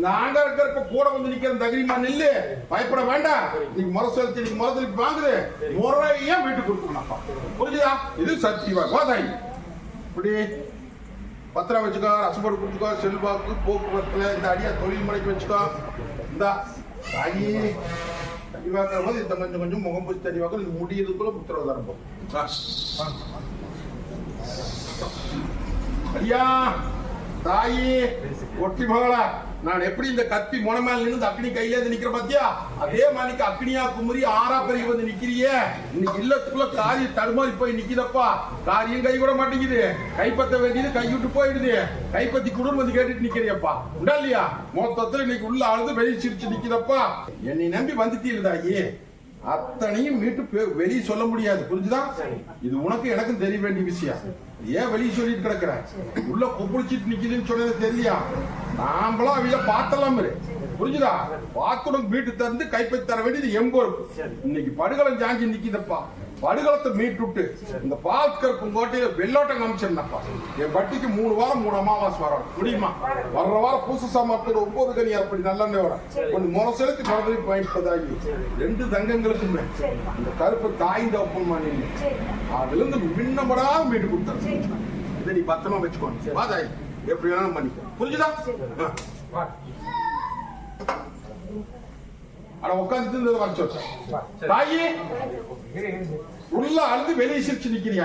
நாங்க இருக்கிறப்ப கூட வந்து நிக்கிற தகிரிமா நில்லு, பயப்பட வேண்டாம். நீங்க முறை செலுத்தி நீங்க முறை திருப்பி வாங்குது முறையா வீட்டுக்கு கொடுத்துக்கணும்ப்பா. புரிஞ்சுதா? இது சத்தியவா கோதாயி. இப்படி பத்திரம் வச்சுக்கோ, ரசப்போடு கொடுத்துக்கோ, செல்வாக்கு போக்குவரத்துல இந்த அடியா தொழில் முறைக்கு வச்சுக்கோ. இந்த தாயி தடிவாக்குற போது இந்த கொஞ்சம் கொஞ்சம் முகம் பூச்சி தடிவாக்க இது முடியறதுக்குள்ள புத்திரவை தரப்போம். ஐயா தாயி ஒட்டி மகளா, நான் எப்படி இந்த கத்தி முனை மேல நின்று அக்னி கையில நிக்கிற பாத்தியா, அதே மாதிரிக்கு அக்னியா குமரி ஆறா பெருகி வந்து நிக்கிறியே. இன்னைக்கு இல்லத்துக்குள்ள காரியம் தடுமாறி போய் நிக்குதப்பா. காரியம் கை கூட மாட்டேங்குது, கைப்பற்ற வேண்டியது கைவிட்டு போயிடுது. கைப்பத்தி குடும்பம் வந்து கேட்டுட்டு நிக்கிறியப்பா, உண்டா இல்லையா? மொத்தத்துல இன்னைக்கு உள்ள அழுது வெளியே சிரிச்சு நிக்குதப்பா. என்னை நம்பி வந்துட்டீங்க தாயி, அத்தனையும் மீட்டு வெளியே சொல்ல முடியாது. புரிஞ்சுதா? இது உனக்கு எனக்கும் தெரிய வேண்டிய விஷயம். ஏன் வெளியே சொல்லிட்டு கிடக்குற? உள்ள கொப்புளிச்சிட்டு நிக்குதுன்னு சொன்னது தெரியலையா? நாமளும் அவையில பார்த்தலாம். புரிஞ்சுதா? பார்த்து மீட்டு தந்து கைப்பற்றி தர வேண்டியது எம்போருக்கு. இன்னைக்கு படுகளம் ஜாஞ்சி நிக்குதப்பா. படுகளத்தை மீட்டு இந்த பால்கருப்பு கோட்டையில வெள்ளோட்டம் காமிச்சிருந்தப்பா. என் பட்டிக்கு 3 வாரம் 3 அமாவாசை வரும் முடியுமா? வர்ற வாரம் பூச சாமர்த்தோட 9 கனி அப்படி நல்ல வர கொஞ்சம் முறை செலுத்தி மரபடி வாங்கிப்பதாகி 2 தங்கங்களுக்குமே இந்த கருப்பு தாய்ந்த ஒப்பந்தமா நீங்க அதுல இருந்து மின்னப்படாம மீட்டு கொடுத்தாரு. இதை நீ பத்திரமா வச்சுக்கோங்க. வாதாயி எப்படி வேணாலும் பண்ணிக்க. புரிஞ்சுதா? அட உட்காந்து வர தாயி உள்ள அழுது வெளியே சிரிச்சு நிக்கிறியா?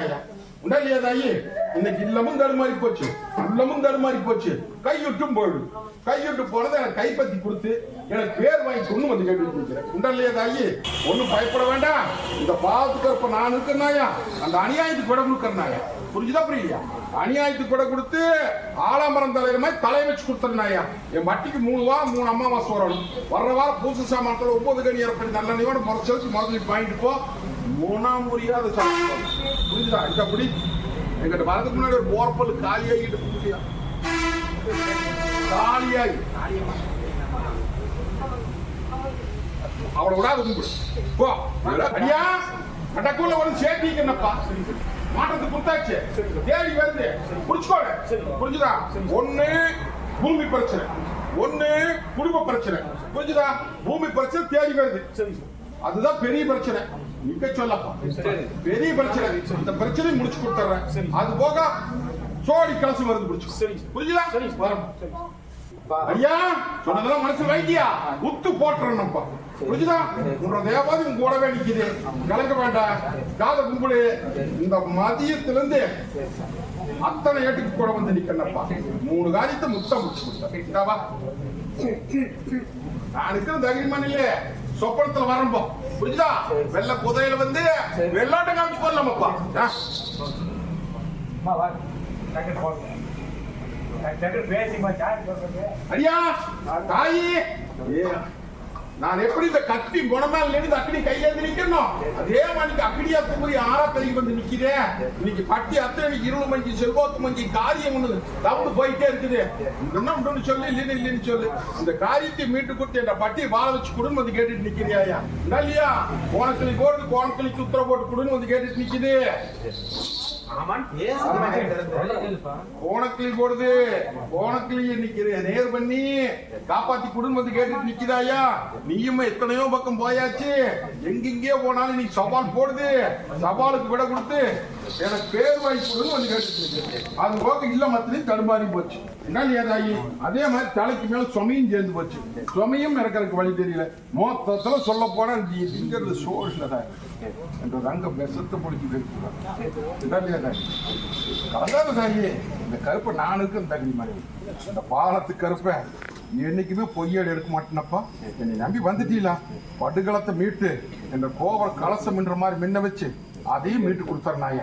உண்டா இல்லையா தாயி? இன்னைக்கு இல்லமும் தடுமாறி போச்சு, உள்ளமும் தடுமாறி போச்சு. கையுட்டும் போயிடு. கையுட்டு போனதை எனக்கு கைப்பத்தி கொடுத்து எனக்கு பேர் வாங்கி கொண்டு வந்து கேட்டு நிற்கிறேன். உண்டா இல்லையா தாயி? ஒன்னும் பயப்பட வேண்டாம். இந்த பாவத்துக்கு நான் இருக்கிறனாயா, அந்த அநியாயத்துக்கு விட கொடுக்கறனாயா. புரிஞ்சுதா புரியலையா? அநியாயத்துக்கு கூட கொடுத்து ஆலாமரம் தலைவர் மாதிரி தலை வச்சு கொடுத்துருந்தாயா. என் மட்டிக்கு 3 வாரம் 3 அமாவாசை வரணும். வர்ற வாரம் பூச சாமான்கள் 9 கனி ஏற்படி நல்லெண்ணையோட முறை செலுத்தி முதலீடு வாங்கிட்டு போ. 3ஆம் முறையாத சாப்பிட்டு. புரிஞ்சுதா? இப்படி எங்கிட்ட வரதுக்கு முன்னாடி ஒரு போர்பல் காலியாகிட்டு முடியா காலியாகி அவளை விடாது கும்பிடு. அடியா கடக்குள்ள வந்து சேர்த்திக்கணும்ப்பா. மாற்றத்துக்கு கொடுத்தாச்சு, தேடி வருது, புடிச்சுக்கோட. புரிஞ்சுதா? ஒண்ணு பூமி பிரச்சனை, ஒண்ணு குடும்ப பிரச்சனை. புரிஞ்சுதா? பூமி பிரச்சனை தேடி வருது, அதுதான் பெரிய பிரச்சனை. நிக்க சொல்லப்பா, பெரிய பிரச்சனை. இந்த பிரச்சனை முடிச்சு கொடுத்துறேன். அது போக சோடி கலசு வருது, முடிச்சு. புரிஞ்சுதா? வரும் ஐயா சொன்னதெல்லாம் மனசு வைத்தியா உத்து போட்டுறேன்ப்பா. புரிஞ்சுதா? உன்னோட தேவாதி உங்க கூடவே நிக்குது, கலக்க வேண்டாம். காத கும்பிடு. இந்த மதியத்திலிருந்து அத்தனை ஏட்டுக்கு கூட வந்து நிக்கிறப்பா. 3 காரியத்தை முத்தம் முடிச்சு கொடுத்தா. நான் இருக்கிற தைரியமான இல்ல சொப்பனத்துல வரம்போ. புரிஞ்சுதா? வெள்ள குதையில வந்து வெள்ளாட்டம் காமிச்சு போடலாமப்பா. ஐயா தாயி, நான் எப்படி இந்த கத்தி குணமேல நின்று அக்கடி கையில நிக்கணும், அதே மாதிரி அக்கடியா குமரி ஆறா பெருகி வந்து நிக்கிறேன். இன்னைக்கு பட்டி அத்தனை இருள் மஞ்சி செல்வாக்கு மஞ்சி காரியம் ஒண்ணு தவிர்த்து போயிட்டே இருக்குது. இன்னொன்னு சொல்லு, இல்லைன்னு சொல்லு. இந்த காரியத்தை மீட்டு கொடுத்து என் பட்டியை வாழ வச்சு கொடுன்னு வந்து கேட்டுட்டு நிக்கிறியா? இல்லையா? கோணக்கிளி போடுது, கோணக்கிளிக்கு உத்தர போட்டு கொடுன்னு வந்து கேட்டுட்டு நிக்குது. கோணக்கிளி போடுது, கோணக்கிளிய நிக்கிற நேர் பண்ணி காப்பாத்தி குடும்பம் வந்து கேட்டுட்டு நிக்குதாயா? நீயும் எத்தனையோ பக்கம் போயாச்சு, எங்கெங்கே போனாலும் நீ சவால் போடுது. சவாலுக்கு விட கொடுத்து எனக்கு பேர் வாங்கி கொடுன்னு வந்து கேட்டு அது போக இல்ல மத்திலையும் தடுமாறி போச்சு. என்ன ஏதாயி? அதே மாதிரி தலைக்கு மேல சுமையும் சேர்ந்து போச்சு. சுமையும் இறக்கிறதுக்கு வழி தெரியல. மொத்தத்துல சொல்ல போனா திங்கிறது சோழ்தான் அங்க பெசத்தை பிடிச்சி கலந்தாத தாயி. இந்த கருப்பை நானுக்கு தண்ணி மாதிரி இந்த பாலத்து கருப்பை என்னைக்குமே பொய்யாடு எடுக்க மாட்டேனப்பா. என்னை நம்பி வந்துட்டீங்களா? படுகளத்தை மீட்டு என்ற கோவர கலசம் என்ற மாதிரி மின்ன வச்சு அதையும் மீட்டு கொடுத்தாரு. நாய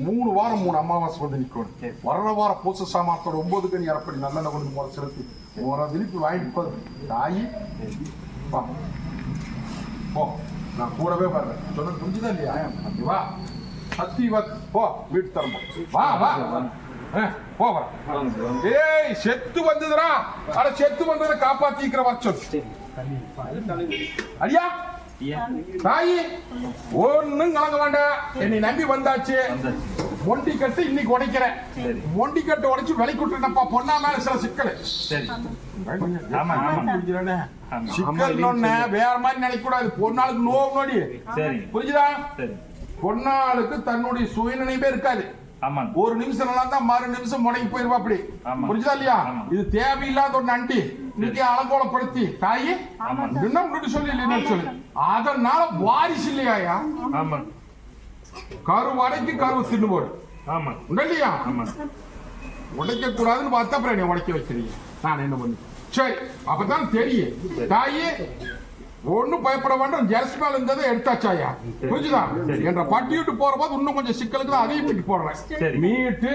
3 வாரம் 3 அமாவாசை வந்து நிக்கணும். வர்ற வாரம் பூச சாமானத்தோட 9 கனி அறப்படி நல்லெண்ணெய் கொண்டு முறை செலுத்தி ஒரு திருப்பி வாங்கிட்டு போகுது. தாயி போ, நான் கூடவே வர்றேன். சொன்னது புரிஞ்சுதா இல்லையா? வா சத்திவா போ, வீட்டு தரம்போ. வா வா போ. ஏய் செத்து வந்ததுடா. அட செத்து வந்ததை காப்பாத்திக்கிற வச்சு அடியா தாயி ஒன்னும் கலங்க வேண்டாம். என்னை நம்பி வந்தாச்சு. மொண்டி கட்டு இன்னைக்கு உடைக்கிறேன். மொண்டி கட்டு உடைச்சு விலை கொடுத்துட்டப்பா. பொண்ணா மேல சில சிக்கல். சிக்கல் வேற மாதிரி நினைக்க கூடாது. பொன்னாளுக்கு நோவு நோடி புரிஞ்சுதா? பொன்னாளுக்கு தன்னுடைய சுயநினைவே இருக்காது. ஒரு நிமிஷம் நல்லா தான் மறு நிமிஷம் முடங்கி போயிருவா. அப்படி புரிஞ்சுதா இல்லையா? இது தேவையில்லாத ஒரு நண்டி இன்னைக்கு அலங்கோலப்படுத்தி தாயி இன்னும் சொல்லி இல்லைன்னு சொல்லி அதனால வாரிசு இல்லையா? கரு வடைக்கு கருவு தின்னு போடு இல்லையா? உடைக்க கூடாதுன்னு பார்த்தா அப்புறம் என்ன உடைக்க வைக்கிறீங்க? நான் என்ன பண்ணு? சரி, அப்பதான் தெரியும் தாயி ஒண்ணும் பயப்பட வேண்டாம். ஜெர்ஸ் மேல இருந்ததை எடுத்தாச்சாயா புரிஞ்சுதா? என்ற பட்டியிட்டு போற போது இன்னும் கொஞ்சம் சிக்கலுக்கு அதையும் பிடி போடுறேன். மீட்டு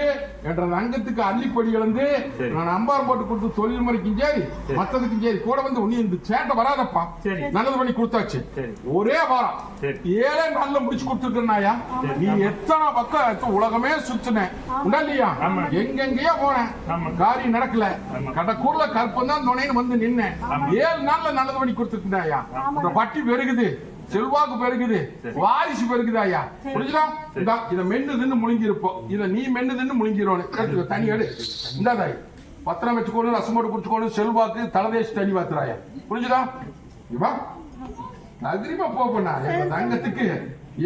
என்ற அங்கத்துக்கு அள்ளிப்படி இழந்து நான் அம்பாரம் போட்டு கொடுத்து தொழில் முறைக்கும் சரி மத்ததுக்கும் சரி கூட வந்து உன்னை இந்த சேட்டை வராதப்பா. நல்லது பண்ணி கொடுத்தாச்சு. ஒரே வாரம் 7 நாள்ல முடிச்சு கொடுத்துருக்கா. நீ எத்தனை பக்கம் உலகமே சுத்தினேன் இல்லையா? எங்கெங்கயோ போனேன், காரியம் நடக்கல. கடக்கூர்ல கற்பந்தான் துணைன்னு வந்து நின்னேன். 7 நாள்ல நல்லது பண்ணி கொடுத்துருக்காயா. பட்டி பெருகுது, செல்வாக்கு பெருகுது, வாரிசு பெருகுது ஐயா. புரிஞ்சுதா? இத மென்னு தின்னு முழுங்கி இருப்போம். இத நீ மென்னு தின்னு முழுங்கிடுவோம். தனி எடு இந்தாதாய் பத்திரம் வச்சுக்கோணும், ரசம் போட்டு குடிச்சுக்கோணும். செல்வாக்கு தலதேசி தனி வாத்துறாயா. புரிஞ்சுதா? இவா அதிகமா போப்பண்ணா. எங்க தங்கத்துக்கு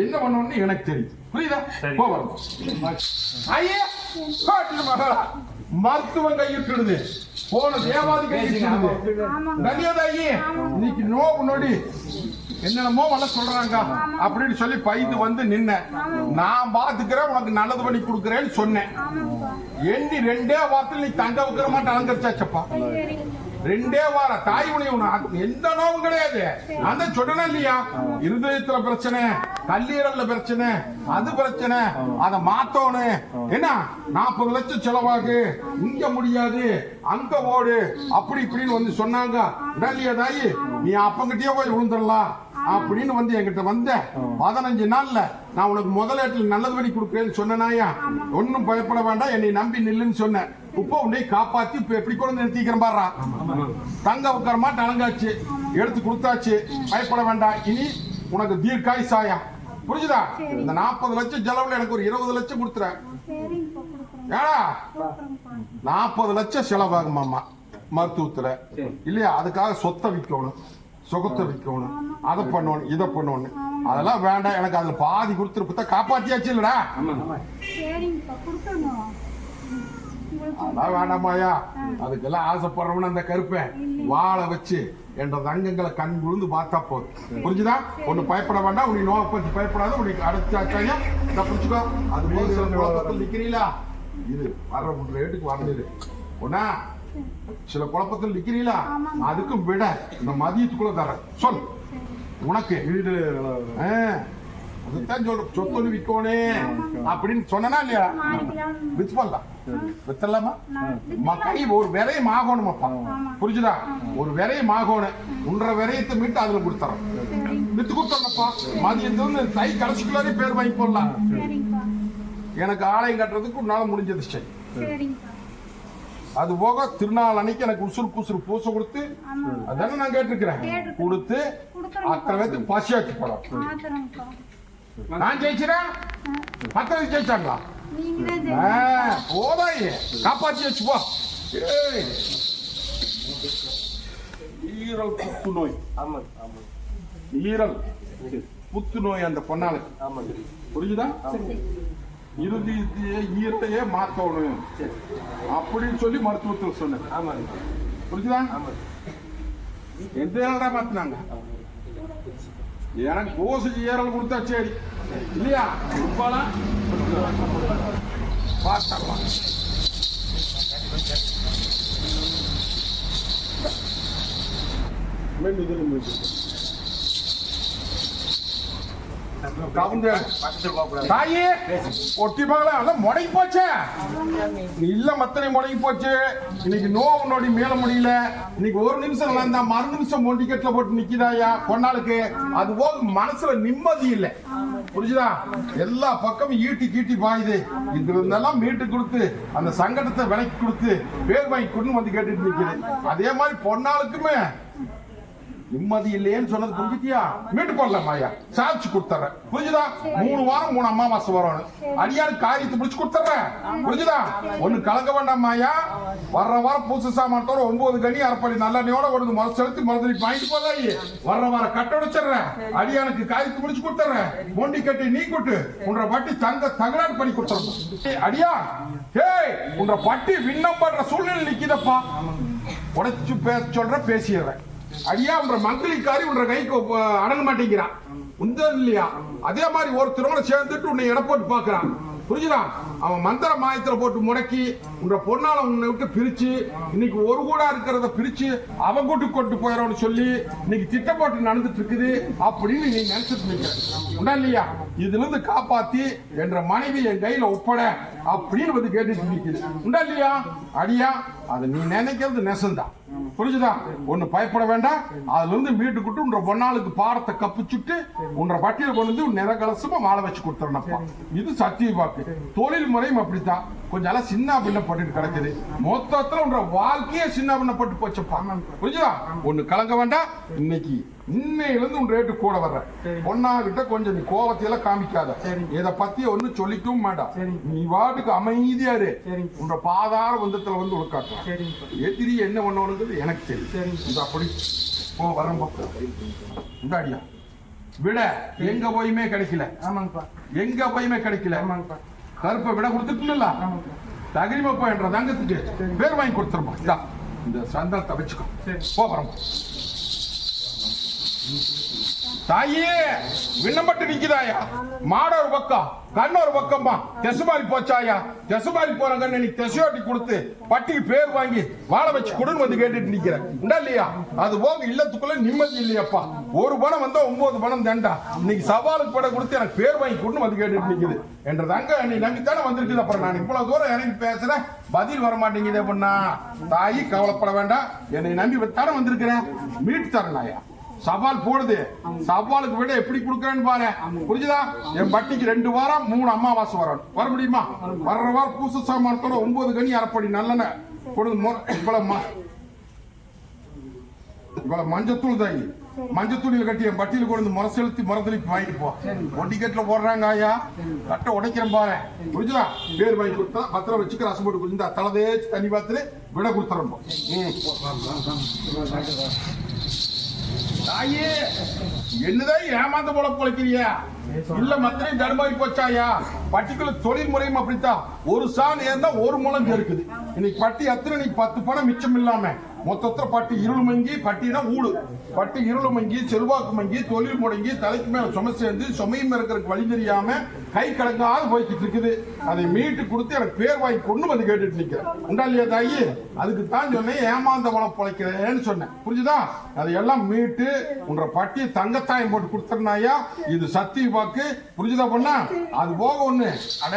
என்ன பண்ணணும்னு எனக்கு தெரியுது. புரியுதா? போவோம் ஐயா. மகளா மருத்துவம் கையிட்டுடுது, போன தேவாதி கையிட்டுடுது. நலியதாயி இன்னைக்கு நோவு நொடி என்னென்னமோ வள சொல்றாங்க அப்படின்னு சொல்லி பயந்து வந்து நின்ன. நான் பாத்துக்கிறேன், உனக்கு நல்லது பண்ணி கொடுக்குறேன்னு சொன்னேன். எண்ணி 2 வாரத்தில் நீ தங்க வைக்கிற மாட்டேன் அலங்கரிச்சாச்சப்பா. 2 வாரம் தாய் உணவு எந்த நோவும் கிடையாது. அந்த சொன்னா இல்லையா? இருதயத்துல பிரச்சனை, கல்லீரல்ல பிரச்சனை, அது பிரச்சனை, அதை மாத்தோணும். என்ன 40 லட்சம் செலவாகு, இங்க முடியாது அங்க ஓடு அப்படி இப்படின்னு வந்து சொன்னாங்க. தாயி நீ அப்பங்கிட்டயே போய் விழுந்துடலாம் அப்படின்னு வந்து என்கிட்ட வந்த 15 நாள்ல நான் உனக்கு முதலேட்டில் நல்லது பண்ணி கொடுக்குறேன்னு சொன்னாயா. ஒன்னும் பயப்பட வேண்டாம், என்னை நம்பி நில்லுன்னு சொன்னேன். இப்போ உன்னை காப்பாத்தி இப்ப எப்படி கூட நிறுத்திக்கிறேன் பாரு. தங்க உட்கார மாட்டு அலங்காச்சு, எடுத்து கொடுத்தாச்சு, பயப்பட வேண்டாம். இனி உனக்கு தீர்க்காயுசாயா. புரிஞ்சுதா? இந்த 40 லட்சம் செலவுல எனக்கு ஒரு 20 லட்சம் கொடுத்துறேன். ஏடா 40 லட்சம் செலவாகுமாமா மருத்துவத்துல இல்லையா? அதுக்காக சொத்தை விற்கணும், சுகத்தை விற்கணும், அதை பண்ணணும், இதை பண்ணணும். அதெல்லாம் வேண்டாம். எனக்கு அதுல பாதி கொடுத்துருப்பா காப்பாத்தியாச்சு இல்லடா. அதான் வேண்டாமாயா. அதுக்கெல்லாம் ஆசைப்படுறவன அந்த கருப்பேன் வாழை வச்சு என்ற தங்கங்களை கண் விழுந்து பார்த்தா போதும். புரிஞ்சுதா? ஒண்ணு பயப்பட வேண்டாம். உன்னை நோவை பத்தி பயப்படாத. உனக்கு அடைச்சாச்சாயா புரிச்சுக்கோ. அது போது நிக்கிறீங்களா? இது வர்ற ரேட்டுக்கு வரது ஒன்னா சில குழப்பத்தில் நிக்கிறீங்களா? அதுக்கும் விட இந்த மதியத்துக்குள்ள தர சொல். உனக்கு வீடு அதுதான் சொல்ற. சொத்து விற்கோனே அப்படின்னு சொன்னா இல்லையா? வித்து பண்ணலாம், வித்தலாமா? மக்கள் ஒரு விரையும் ஆகணுமாப்பா. புரிஞ்சுதா? ஒரு விரையும் ஆகணும். 1.5 விரையத்தை மீட்டு அதுல கொடுத்துறோம், வித்து கொடுத்தோம்ப்பா. மதியத்துல தை கடைசிக்குள்ளாரே பேர் வாங்கி போடலாம். எனக்கு ஆலயம் கட்டுறதுக்கு ஒரு நாள் முடிஞ்சது. சரி, அது போக திருநாள் அன்னைக்கு எனக்கு உசுறு குசுறு பூச கொடுத்து அதானே நான் கேட்டிருக்கிறேன். கொடுத்து அத்தனை பேருக்கு பசியாச்சு படம். நான் ஜெயிச்சிடேன், மற்ற ஜெயிச்சாங்களா? போதாயே காப்பாற்றி வச்சு போ. ஈரல் புத்து நோய், ஈரல் புத்து நோய் அந்த பொண்ணாளுக்கு. புரிஞ்சுதா? இறுதி ஈரத்தையே மாத்தணும் அப்படின்னு சொல்லி மருத்துவத்தில் சொன்னேன். புரிஞ்சுதா? எந்த மாத்தினாங்க? எனக்கு ஓசை ஏறல் கொடுத்தா சரி இல்லையா? பார்த்தலாம். தாயே ஒட்டி பார்க்கலாம் முடங்கி போச்சு இல்ல, மத்தனை முடங்கி போச்சு. இன்னைக்கு நோவு நொடி மேல முடியல. இன்னைக்கு ஒரு நிமிஷம் வந்தா மறு நிமிஷம் மொண்டிக்கெட்ல போட்டு நிக்குதாயா பொன்னாளுக்கு. அது போக மனசுல நிம்மதி இல்லை. புரிஞ்சுதா? எல்லா பக்கமும் ஈட்டி கீட்டி பாயுது. இதுல இருந்தெல்லாம் மீட்டு கொடுத்து அந்த சங்கடத்தை விலைக்கு கொடுத்து பேர் வாங்கி கொண்டு வந்து கேட்டுட்டு நிக்குது. அதே மாதிரி பொன்னாளுக்குமே நிம்மதி இல்லையேன்னு சொன்னது புரிஞ்சுட்டியா? மீட்டு போடலாம் ஐயா, சாதிச்சு கொடுத்துறேன். புரிஞ்சுதா? 3 வாரம் 3 அமாவாசை வரணும். அடியாருக்கு காரியத்தை முடிச்சு கொடுத்துறேன். புரிஞ்சுதா? ஒண்ணு கலங்க வேண்டாம் ஐயா. வர்ற வாரம் பூச சாமானத்தோட 9 கனி அரைப்படி நல்லெண்ணையோட ஒரு முறை செலுத்தி மறுதளி வாங்கிட்டு போதாயி. வர்ற வாரம் கட்ட உடைச்சிடுறேன். அடியானுக்கு காரியத்தை முடிச்சு கொடுத்துறேன். மொண்டி கட்டி நீ கூட்டு உன்ற பட்டி தங்க தகராறு பண்ணி கொடுத்துறேன். அடியா உன்ற பட்டி விண்ணம் பண்ற சூழ்நிலை நிக்குதப்பா. உடைச்சு பேச சொல்ற பேசிடுறேன். அடியா உன்ற மங்களிக்காரி உன்ற கைக்கு அடங்க மாட்டேங்கிறான். உந்தது இல்லையா? அதே மாதிரி ஒரு திருமண சேர்ந்துட்டு உன்னை எடை போட்டு பாக்குறான். புரிஞ்சுதா? அவன் மந்திர மாயத்துல போட்டு முடக்கி உன்ற பொண்ணால உன்னை விட்டு பிரிச்சு இன்னைக்கு ஒரு கூடா இருக்கிறத பிரிச்சு அவன் கூட்டு கொண்டு போயிடறோம்னு சொல்லி இன்னைக்கு திட்டம் போட்டு நடந்துட்டு இருக்குது அப்படின்னு நீ நினைச்சிட்டு நிக்க உண்டா இல்லையா? இதுல இருந்து காப்பாத்தி என்ற மனைவி என் கையில ஒப்பட அப்படின்னு வந்து கேட்டுட்டு நிக்குது உண்டா இல்லையா? அடியா அது நீ நினைக்கிறது நெசந்தான். புரிஞ்சுதா? ஒண்ணு பயப்பட வேண்டாம். அதுல இருந்து மீட்டுக்கிட்டு உன்ற பொன்னாளுக்கு பாடத்தை கப்பிச்சுட்டு உன்ற பட்டியல கொண்டு வந்து நிறகலசமா மாலை வச்சு கொடுத்துறப்பா. இது சத்திய வாக்கு. தொழில் முறையும் அப்படித்தான். கொஞ்சம் எல்லாம் சின்ன பின்னப்பட்டு கிடக்குது. மொத்தத்துல உன்ற வாழ்க்கையே சின்ன பின்னப்பட்டு போச்சப்பா. புரிஞ்சுதா? ஒண்ணு கலங்க வேண்டாம். இன்னைக்கு இன்னையிலிருந்து உன் ரேட்டு கூட வர்ற பொண்ணாகிட்ட கொஞ்சம் நீ கோபத்தையெல்லாம் காமிக்காத. இத பத்தி ஒண்ணு சொல்லிக்கவும் வேண்டாம். நீ வாட்டுக்கு அமைதியா இரு. உன்ற பாதார வந்தத்துல வந்து உட்காட்டு. எதிரி என்ன பண்ணணுங்கிறது எனக்கு தெரியும். அப்படி போ வரம்போ இந்தாடியா விட எங்க போயுமே கிடைக்கல. எங்க போயுமே கிடைக்கல. கருப்பை விட கொடுத்துட்டுல தகிரிமப்பா என்ற தங்கத்துக்கு பேர் வாங்கி கொடுத்துருமா. இந்த சந்தனத்தை வச்சுக்கோ. போ வரம்போ தாயே விண்ணப்பட்டு நிக்குதாயா? மாட ஒரு பக்கம் கண்ண ஒரு பக்கமா தெசுமாரி போச்சாயா? தெசுமாரி போற கண்ணு நீ தெசையோட்டி கொடுத்து பட்டிக்கு பேர் வாங்கி வாழ வச்சு கொடுன்னு வந்து கேட்டுட்டு நிக்கிற உண்டா இல்லையா? அது போக இல்லத்துக்குள்ள நிம்மதி இல்லையாப்பா. ஒரு பணம் வந்தா 9 பணம் தண்டா. இன்னைக்கு சவாலுக்கு பட கொடுத்து எனக்கு பேர் வாங்கி கொடுன்னு வந்து கேட்டுட்டு நிக்குது என்ற தங்க நீ நம்பித்தானே வந்திருக்குது. அப்புறம் நான் இவ்வளவு தூரம் எனக்கு பேசுறேன், பதில் வர மாட்டேங்குது அப்படின்னா தாயி கவலைப்பட வேண்டாம். என்னை நம்பி தானே வந்திருக்கிறேன். மீட்டு தரேனாயா? சவால் போடுது. சவாலுக்கு விட எப்படி கொடுக்கறேன்னு பாரு. புரிஞ்சுதா? என் பட்டிக்கு 2 வாரம் 3 அமாவாசை வரணும். வர முடியுமா? வர்ற வாரம் பூச சாமானத்தோட 9 கனி அரைப்படி நல்லெண்ணெய் கொடுங்க. இவ்வளவு மஞ்சத்தூள் தாயி மஞ்சத்தூளியில் கட்டி என் பட்டியல கொண்டு முறை செலுத்தி மரத்தளிப்பு வாங்கிட்டு போ. ஒட்டி கட்டில போடுறாங்க ஐயா. கட்டை உடைக்கிறேன் பாரு. புரிஞ்சுதா? பேர் வாங்கி கொடுத்தா பத்திரம் வச்சுக்க ரசம் போட்டு கொடுத்தா தலை தேய்ச்சி தண்ணி பார்த்துட்டு விட கொடுத்துறோம். தாயே என்னதான் ஏமாந்த போல பொழைக்கிறியா? இல்ல மத்திரையும் தடுமாறி போச்சாயா? பட்டிக்குள்ள தொழில் முறையும் அப்படித்தான். ஒரு சாண் ஏன்னா ஒரு முளம் இருக்குது. இன்னைக்கு பட்டி அத்தனை நீ 10 பணம் மிச்சம் இல்லாம மொத்தத்துல பட்டி இருள் மங்கி. பட்டினா ஊடு. பட்டி இருள் மங்கி, செல்வாக்கு மங்கி, தொழில் முடங்கி, தலைக்கு மேல சுமை சேர்ந்து சுமையும் இருக்கிறதுக்கு வழி தெரியாம கை கலங்காத போய்கிட்டு இருக்குது. அதை மீட்டு கொடுத்து எனக்கு பேர் வாங்கி கொண்டு வந்து கேட்டுட்டு நிக்கிறேன் உண்டா இல்லையா தாயி? அதுக்கு தான் சொன்னேன் ஏமாந்த பணம் பொழைக்கிறேன்னு சொன்னேன். புரிஞ்சுதா? அதையெல்லாம் மீட்டு உன்ற பட்டியை தங்கத்தாயம் போட்டு கொடுத்துருந்தாயா? இது சத்திய வாக்கு. புரிஞ்சுதா பொண்ணா? அது போக ஒண்ணு அட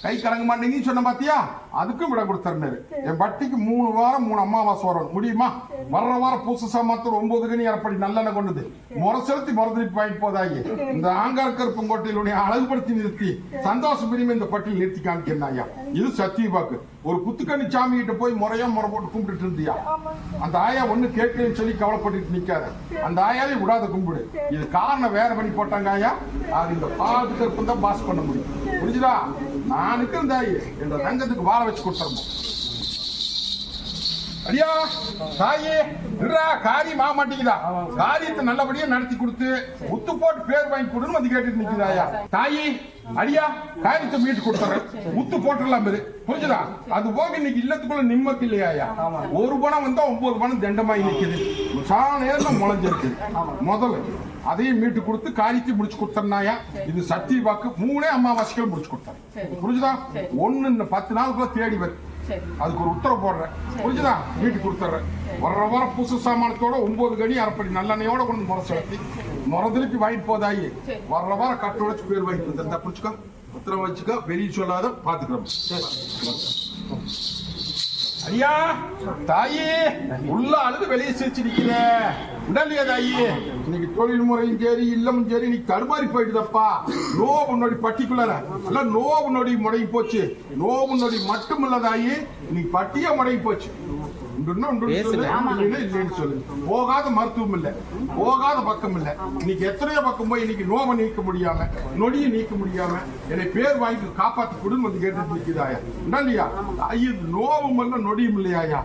கை கலங்க மாட்டேங்கன்னு சொன்ன பாத்தியா? அதுக்கும் விட கொடுத்துருந்தாரு. என் பட்டிக்கு 3 வாரம் 3 அமாவாசை வரணும். முடியுமா? வர்ற வாரம் பூச சாமானத்தோட 9 கனி அரைப்படி நல்லெண்ணெய் கொண்டது முறை செலுத்தி மறுதளிப்பு வாங்கிட்டு போதாயி. இந்த ஆங்கார் கருப்பங்கோட்டையிலுடைய அழகுபடுத்தி நிறுத்தி சந்தோஷம் பிரிமை இந்த பட்டியல் நிறுத்தி காமிக்கிறாயா? இது சத்திய வாக்கு. ஒரு குத்துக்கண்ணி சாமி கிட்ட போய் முறையா முறை போட்டு கும்பிட்டு இருந்தியா? அந்த ஆயா ஒண்ணு கேட்கலன்னு சொல்லி கவலைப்பட்டு நிக்காத. அந்த ஆயாவே விடாத கும்பிடு. இது காரணம் வேற பண்ணி போட்டாங்க ஆயா. அது இந்த பாது கருப்பு தான் பாஸ் பண்ண முடியும். புரிஞ்சுதா? நான் இருக்கிற தாயி என்ற தங்கத்துக்கு வாழ வச்சு கொடுத்துருந்தோம். அடியா தாயே காரியம் ஆக மாட்டேங்குதா? காரியத்தை நல்லபடியா நடத்தி கொடுத்து முத்து போட்டு பேர் வாங்கி கொடுன்னு வந்து கேட்டுட்டு நிக்குதாயா? தாயி அடியா காரியத்தை மீட்டு கொடுத்துறேன். முத்து போட்டுடலாம் பேரு. புரிஞ்சுதா? அது போக இன்னைக்கு இல்லத்துக்குள்ள நிம்மதி இல்லையா? ஒரு பணம் வந்தா 9 பணம் தண்டமாயி நிக்குது. சாண நேரம் முளைஞ்சிருக்கு. முதல்ல அதையும் மீட்டு கொடுத்து காரியத்தை முடிச்சு கொடுத்தனாயா? இது சத்திய வாக்கு. 3 அமாவாசைகள் முடிச்சு கொடுத்தேன். புரிஞ்சுதா? 1 10 நாளுக்குள்ள தேடி வரும். அதுக்கு ஒரு உத்தரவு போடுறேன். புரிஞ்சுதா? வீட்டுக்கு கொடுத்துறேன். வர்ற வாரம் பூச சாமானத்தோட 9 கனி அரைப்படி நல்லெண்ணையோட கொண்டு முறை செலுத்தி முறதலுக்கு வாங்கிட்டு போதாயி. வர்ற வாரம் கட்ட உடைச்சு பேர் வாங்கிட்டு வந்தா புடிச்சுக்கோ. உத்தரவு வச்சுக்கோ. வெளியே சொல்லாத பாத்துக்கிறோம். ஐயா தாயே உள்ள அழுது வெளியே சிரிச்சு நிக்கிற உடலையா தாயே? இன்னைக்கு தொழில் முறையும் சரி இல்லமும் சரி நீ தடுமாறி போயிடுதப்பா. நோவு நொடி பட்டிக்குலர அல்ல நோவு நொடி முடங்கி போச்சு. நோவு நொடி மட்டும் இல்ல தாயி, நீ பட்டியா முடங்கி போச்சு. இல்லைன்னு சொல்லு. போகாத மருத்துவம் இல்ல, போகாத பக்கம் இல்ல. இன்னைக்கு எத்தனையோ பக்கம் போய் இன்னைக்கு நோவை நீக்க முடியாம, நொடியை நீக்க முடியாம என்னை பேர் வாங்கி காப்பாத்தி கொடுன்னு வந்து கேட்டு நிக்குதாயா இல்லையா? இது நோவும் இல்ல நொடியும் இல்லையாயா?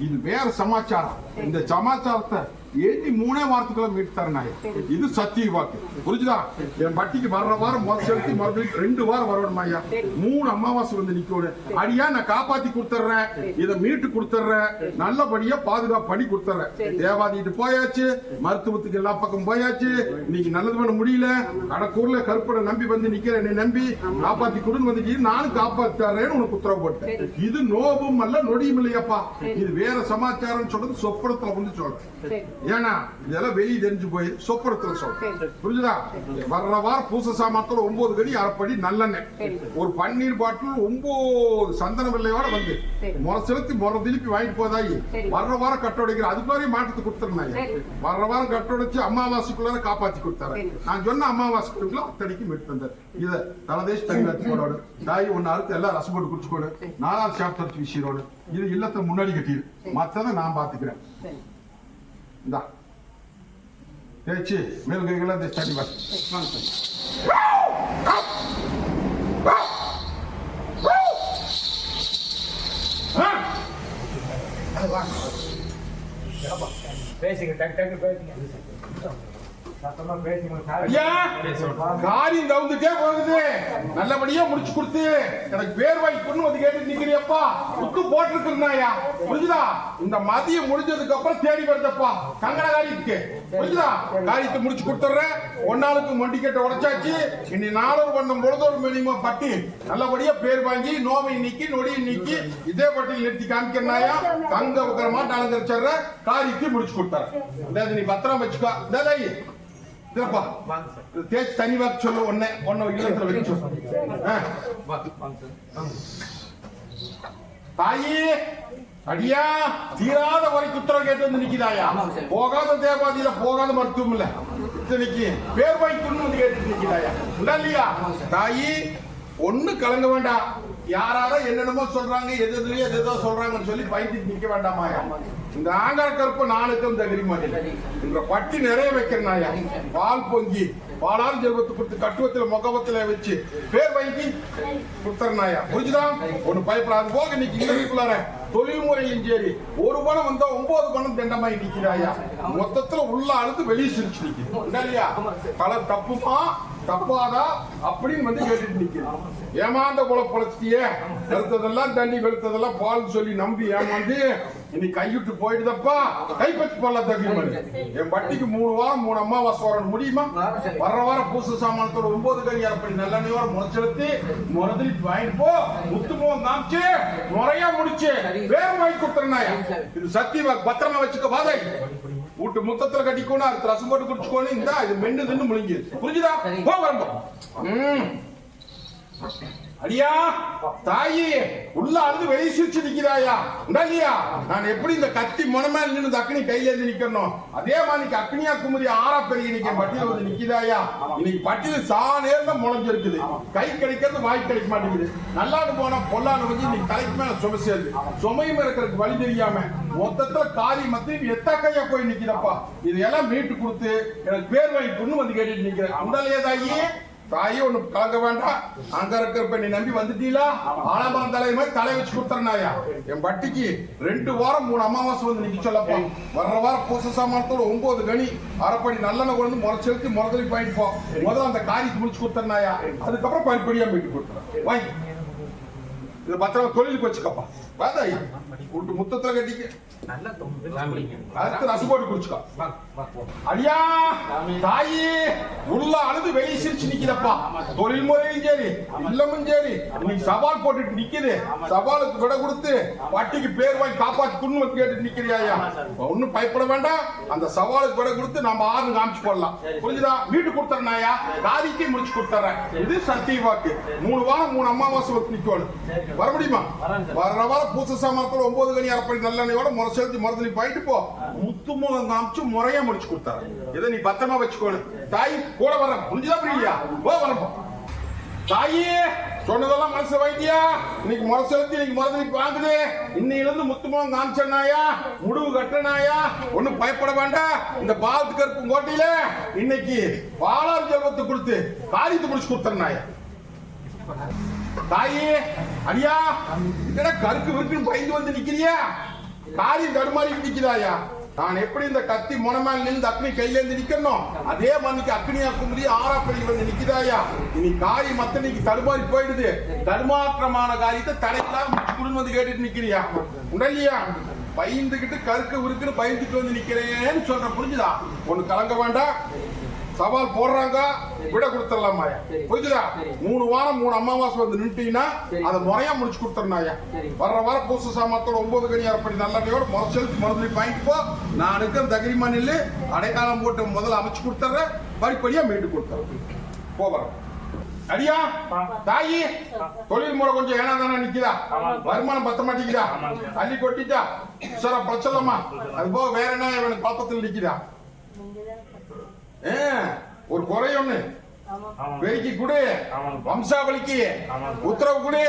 இது வேற சமாச்சாரம். இந்த சமாச்சாரத்தை ஏற்றி 3 வாரத்துக்குள்ள மீட்டு தரேன். இது சத்திய வாக்கு, புரிஞ்சுதா? என் பட்டிக்கு வர்ற வாரம் செலுத்தி மறுபடியும் 2 வாரம் வரணும் ஐயா. 3 அமாவாசை வந்து நிக்கணும். அடியா நான் காப்பாத்தி கொடுத்துறேன், இதை மீட்டு கொடுத்துறேன், நல்லபடியா பாதுகாப்பு பண்ணி கொடுத்துறேன். தேவாதிட்டு போயாச்சு, மருத்துவத்துக்கு எல்லா பக்கம் போயாச்சு. இன்னைக்கு நல்லது பண்ண முடியல. கடக்கூர்ல கருப்பனை நம்பி வந்து நிக்கிறேன், என்னை நம்பி காப்பாத்தி கொடுன்னு வந்து நானும் காப்பாத்தாரேன்னு உனக்கு உத்தரவு போட்டேன். இது நோவும் அல்ல நொடியும் இல்லையாப்பா. இது வேற சமாச்சாரம் சொல்றது சொப்பனத்துல வந்து சொல்றேன். ஏன்னா இதெல்லாம் வெளியே தெரிஞ்சு போய் சொப்பனத்துல சொல்றேன், புரிஞ்சுதா? வர்ற வாரம் பூச சாமான்ல 9 கடி அரைப்படி நல்லெண்ணெய், ஒரு பன்னீர் பாட்டில் 9 சந்தன வெள்ளையோட வந்து முறை செலுத்தி முறை திருப்பி வாங்கிட்டு போதாயி. வர்ற வாரம் கட்டோடைக்கிற அதுக்குள்ளாரையும் மாற்றத்தை கொடுத்துருந்தாங்க. வர்ற வாரம் கட்டோடைச்சு அமாவாசைக்குள்ளார காப்பாத்தி கொடுத்தாரு. நான் சொன்ன அமாவாசைக்குள்ள அத்தனைக்கு மீட்டு தந்தார். இதை தலதேஷ் தனிவாத்தி போடோடு தாய் ஒன்னு அறுத்து எல்லாம் ரசம் போட்டு குடிச்சுக்கோடு 4வது சாப்டர் விஷயரோடு இது இல்லத்தை முன்னாடி கட்டிடு. மற்றதை நான் பாத்துக்கிறேன். இந்தா தேய்ச்சி மேல் கைகளாம் தேய்ச்சி பேசுங்க, டக்கு டக்கு பேசுங்க. காரியம் தவுந்துட்டே போகுது. நல்லபடியா முடிச்சு கொடுத்து எனக்கு பேர் வாங்கி கொண்டு வந்து கேட்டு நிக்கிறியப்பா. புக்கு போட்டிருக்கிறனாயா, புரிஞ்சுதா? இந்த மதியம் முடிஞ்சதுக்கு அப்புறம் தேடி வருதப்பா சங்கட காரியத்துக்கு, புரிஞ்சுதா? காரியத்தை முடிச்சு கொடுத்துறேன். 1 நாளுக்கு மண்டி கட்ட உடைச்சாச்சு. இனி 4 பண்ணும் பொழுது ஒரு மினிமம் பட்டி நல்லபடியா பேர் வாங்கி நோவை நீக்கி நொடியை நீக்கி இதே பட்டியல் நிறுத்தி காமிக்கிறனாயா. தங்க உக்கரமா அலங்கரிச்சற காரியத்தை முடிச்சு கொடுத்தாரு. நீ பத்திரம் வச்சுக்கோ. தேய்ச்சி தனி வாக்கு சொல்லு. ஒன்னு இல்லத்துல வச்சு தாயி அடியா தீராத வரைக்கும் உத்தரவு கேட்டு வந்து நிக்குதாயா. போகாத தேவாதியில போகாத மருத்துவம் இல்ல. இத்தனைக்கு பேர் வாய்க்குன்னு வந்து கேட்டு நிக்குதாயா இல்லையா? தாயி ஒண்ணு கலங்க வேண்டாம். யாரால என்னென்னமோ சொல்றாங்க, எதோ சொல்றாங்கன்னு சொல்லி பயந்துட்டு நிக்க வேண்டாமாயா. இந்த ஆங்கார கருப்பு நாளுக்கும் தகுதி மாதிரி இந்த பட்டி நிறைய வைக்கிறனாயா. பால் பொங்கி பாலாறு ஜெபத்து கொடுத்து கட்டுவத்துல முகவத்துல வச்சு பேர் வாங்கி கொடுத்தனாயா, புரிஞ்சுதா? ஒண்ணு பயப்படாது. போக இன்னைக்கு இங்கிலார தொழில் முறையும் சரி 1 பணம் வந்தா 9 பணம் தண்டமாயி நிக்கிறாயா. மொத்தத்துல உள்ள அழுத்து வெளியே சிரிச்சு நிக்குது இல்லையா? பல தப்புமா தப்பாதா அப்படின்னு வந்து கேட்டுட்டு நிக்கிறேன். ஏமாந்த போல பொழைச்சிட்டியே. வெளுத்ததெல்லாம் தண்ணி வெளுத்ததெல்லாம் பால் சொல்லி நம்பி ஏமாந்து இன்னைக்கு கைவிட்டு போயிடுதப்பா. கைப்பற்றி போடலாம் தகுதி மாதிரி. என் பட்டிக்கு 3 வாரம் 3 அமாவாசை வரணும் முடியுமா? வர்ற வாரம் பூச சாமானத்தோட 9 கறி அரைப்படி நல்லெண்ணையோட முறைச்செலுத்தி முறதில் வாங்கிட்டு போ. முத்துமுகம் காமிச்சு முறையா முடிச்சு வேறு வாங்கி கொடுத்துறேன். இது சத்தியமா பத்திரமா வச்சுக்க. வாதை வீட்டு முத்தத்துல கட்டிக்கோனா அது ரசம் போட்டு குடிச்சுக்கோன்னு இந்த இது மென்னு தின்னு முழுங்கி, புரிஞ்சுதா? போக அடியா தாயி உள்ள அழுது வெளியே சிரிச்சு நிக்கிறாயா இல்லையா? நான் எப்படி இந்த கத்தி முனமேல நின்று அக்னி கையில இருந்து நிக்கணும் அதே மாதிரி அக்னியா குமரி 6 பெரிய நிக்க பட்டியல வந்து நிக்கிறாயா. இன்னைக்கு பட்டியல நேர்ல முளைஞ்சிருக்குது. கை கிடைக்கிறது வாய் கிடைக்க மாட்டேங்குது. நல்லாடு போனா பொல்லாடு வந்து இன்னைக்கு தலைக்கு மேல சுமை சேருது. சுமையும் இருக்கிறதுக்கு வழி தெரியாம மொத்தத்துல காரி மத்தியும் எத்த கையா போய் நிக்கிறப்பா. இதெல்லாம் மீட்டு கொடுத்து எனக்கு பேர் வாங்கி பொண்ணு வந்து கேட்டுட்டு நிக்கிறேன். உண்டாலையே தாயி தாயே ஒண்ணு கலங்க வேண்டாம். அங்க இருக்கிற நீ நம்பி வந்துட்டீங்களா? ஆலமரம் தலை மாதிரி தலை வச்சு கொடுத்துறனாயா. என் பட்டிக்கு 2 வாரம் 3 அமாவாசை வந்து நிக்க சொல்லப்பா. வர்ற வாரம் பூச சாமானத்தோட 9 கனி அரைப்படி நல்லெண்ணெய் கொண்டு முறைச்செலுத்தி முறதலி பாயிட்டு போ. முதல்ல அந்த காரியத்தை முடிச்சு கொடுத்துறனாயா. அதுக்கப்புறம் படிப்படியா மீட்டு கொடுத்துறேன். வாங்கி இது பத்திரமா தொழிலுக்கு வச்சுக்கப்பா. வாதாயி விட்டு முத்தத்துல கட்டிக்க அடுத்து ரசம் போட்டு குடிச்சுக்கோ. அடியா தாயி உள்ள அழுது வெளியே சிரிச்சு நிக்கிறப்பா. தொழில் முறையும் சரி இல்லமும் சரி இன்னைக்கு சவால் போட்டுட்டு நிக்குது. சவாலுக்கு விட கொடுத்து பட்டிக்கு பேர் வாங்கி காப்பாத்தி குன்னு வந்து கேட்டு நிக்கிறியாயா. ஒன்னும் பயப்பட வேண்டாம். அந்த சவாலுக்கு விட கொடுத்து நம்ம 6 காமிச்சு போடலாம். புரிஞ்சுதா? வீட்டு கொடுத்துறனாயா. காரியத்தையும் முடிச்சு கொடுத்துறேன். இது சத்திய வாக்கு. 3 வாரம் 3 அமாவாசை வந்து நிக்கணும். வர முடியுமா? வர்ற வாரம் பூச சாமானத்தோட 9 கனி அரைப்படி நல்லெண்ணையோட முறை செலுத்தி முறதலி போயிட்டு போ. முத்துமுகம் காமிச்சு முறையா முடிச்சு கொடுத்தாரு. இதை நீ பத்திரமா வச்சுக்கோணும். தாய் கூட வர புரிஞ்சுதா? புரியலையா? போ வரப்போ தாயே சொன்னதெல்லாம் மனசு வைத்தியா. இன்னைக்கு முறை செலுத்தி இன்னைக்கு முறதளிப்பு வாங்குது. இன்னையில இருந்து முத்துமோகம் காமிச்சனாயா, முடிவு கட்டனாயா, ஒண்ணும் பயப்பட வேண்டாம். இந்த பாலத்து கருப்பு கோட்டையில இன்னைக்கு பாலாறு ஜெல்வத்தை கொடுத்து காரியத்தை முடிச்சு கொடுத்தனாயா. தாயே அடியா, என்னடா கருக்கு விருக்குன்னு பயந்து வந்து நிக்கிறியா? காரியம் தடுமாறி நிக்கிறாயா? நான் எப்படி இந்த கத்தி முனமேல் நின்று அக்னி கையில இருந்து நிக்கணும், அதே மாதிரி அக்னியா கும்பி ஆறாப்படி வந்து நிக்கிறாயா. இனி காரியம் மத்தனைக்கு தடுமாறி போயிடுது. தடுமாற்றமான காரியத்தை தடையெல்லாம் முடிச்சு கொடுன்னு வந்து கேட்டுட்டு நிக்கிறியா? உடலியா பயந்துகிட்டு கருக்கு விருக்குன்னு பயந்துட்டு வந்து நிக்கிறேன்னு சொல்ற, புரிஞ்சுதா? ஒண்ணு கலங்க வேண்டாம். சவால் போடுறாங்க, விட கொடுத்துடலாமாயா, புரிஞ்சுதா? 3 வாரம் 3 அமாவாசை வந்து நின்றுட்டீங்கன்னா அதை முறையா முடிச்சு கொடுத்துருந்தாயா. வர்ற வாரம் பூச சாமத்தோட 9 கனி அரைப்படி நல்லெண்ணையோட முறை செலுத்தி மறுபடி வாங்கிட்டு போ. நான் இருக்கிற தகிரிமா நெல்லு அடைக்காலம் போட்டு முதல்ல அமைச்சு கொடுத்துட்றேன், படிப்படியா மீண்டு கொடுத்துறேன். போகிறேன். அடியா தாயி, தொழில் முறை கொஞ்சம் ஏனா தானே நிக்குதா? வருமானம் பத்த மாட்டேங்குதா? அள்ளி கொட்டிட்டா சார் பிரச்சலமா? அது போக வேற என்ன எனக்கு பாப்பத்தில் நிக்குதா? ஒரு குறை ஒண்ணு பெருக்கி கொடு, வம்சாவளிக்கு உத்தரவு கொடு,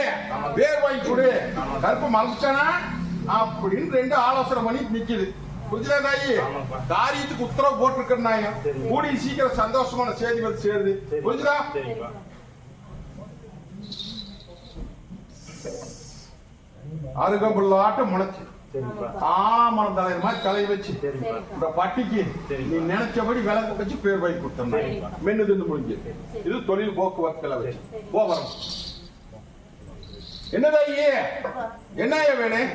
பேர் வாங்கி கொடு, கருப்பு மறைச்சானா அப்படின்னு 2 ஆலோசனை பண்ணி நிக்குது. புரிஞ்சுதா தாயி? காரியத்துக்கு உத்தரவு போட்டிருக்கிறாங்க. கூடி சீக்கிரம் சந்தோஷமான செய்தி வந்து சேருது. புரிஞ்சுதா? அருகம்புல்லாட்ட முளைச்சு ஆமணம் தலைவர் மாதிரி தலை வச்சு இந்த பட்டிக்கு நீ நினைச்சபடி விளக்கு வச்சு பேர் வாங்கி கொடுத்தோம். மென்னு தின்னு முடிஞ்சு. இது தொழில் போக்குவரத்துல வச்சு போகிறோம். என்னதாயே என்ன வேணும்?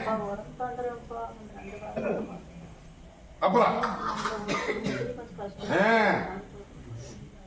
அப்புறம்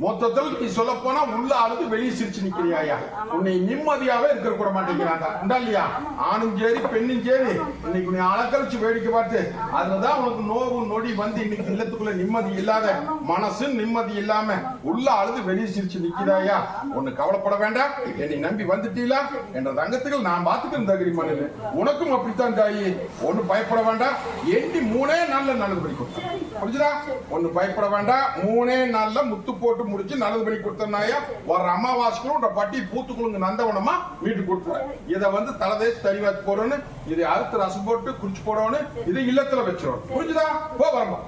மொத்தத்தில் நீ சொல்ல போனா உள்ள அழுது வெளியே சிரிச்சு நிக்கிறியா? உன்னை நிம்மதியாவே இருக்க கூட மாட்டேங்கிறாங்க இல்லையா? ஆணும் சரி பெண்ணும் சரி இன்னைக்கு நீ அலக்கழிச்சு வேடிக்கை பார்த்து அதுலதான் உனக்கு நோவு நொடி வந்து இன்னைக்கு இல்லத்துக்குள்ள நிம்மதி இல்லாத மனசு நிம்மதி இல்லாம உள்ள அழுது வெளியே சிரிச்சு நிக்கிறாயா? ஒண்ணு கவலைப்பட வேண்டாம். என்னை நம்பி வந்துட்டீங்களா என்ற தங்கத்துக்கு நான் பாத்துக்கிறேன் தகிரிமா நெல்லு. உனக்கும் அப்படித்தான் தாயி. ஒண்ணு பயப்பட வேண்டாம். எண்ணி 3 நாள்ல நல்லது பண்ணி கொடுத்தேன். புரிஞ்சுதா? ஒண்ணு பயப்பட வேண்டாம். 3 நாள்ல முத்து போட்டு முடிச்சு நல்லது பண்ணி கொடுத்தனாயா. வர அமாவாசைக்குள்ள பட்டி பூத்துக்குழுங்க நந்தவனமா மீட்டு கொடுத்துறேன். இதை வந்து தலைதேசி தறி வச்சு போடணும், இதை அறுத்து ரசம் போட்டு குடிச்சு போடணும், இதை இல்லத்துல வச்சிடணும். புரிஞ்சுதா? போ வரமா.